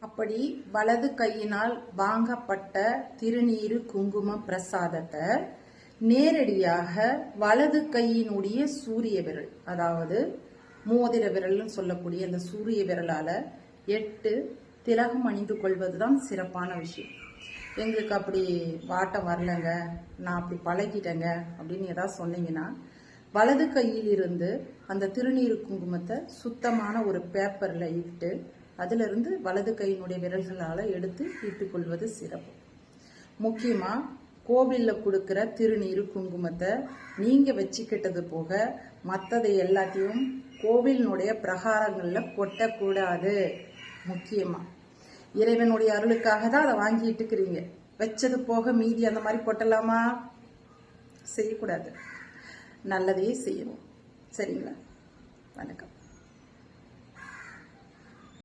அப்படி வலது கையினால் வாங்கப்பட்ட திருநீரு குங்கும பிரசாதத்தை நேரடியாக வலது கையினுடைய சூரிய விரல், அதாவது மோதிர விரல்னு சொல்லக்கூடிய அந்த சூரிய விரலால 8 திலகம் அணிந்து கொள்வதுதான் சிறப்பான விஷயம். எங்களுக்கு அப்படி வாட்டம் வரலங்க, நான் அப்படி பழகிட்டேங்க அப்படின்னு ஏதாவது சொன்னீங்கன்னா, வலது கையில் இருந்து அந்த திருநீரு குங்குமத்தை சுத்தமான ஒரு பேப்பர்ல இட்டு அதிலிருந்து வலது கையினுடைய விரல்களால் எடுத்து இட்டுக்கொள்வது சிறப்பு. முக்கியமா கோவிலில் கொடுக்குற திருநீரு குங்குமத்தை நீங்க வச்சுக்கிட்டது போக மற்றதை எல்லாத்தையும் கோவிலினுடைய பிரகாரங்கள்ல கொட்டக்கூடாது. முக்கியமா இறைவனுடைய அருளுக்காக தான் அதை வாங்கி இட்டுக்கிறீங்க. வச்சது போக மீதி அந்த மாதிரி கொட்டலாமா? செய்யக்கூடாது. நல்லதையே செய்யணும். சரிங்களா? வணக்கம்.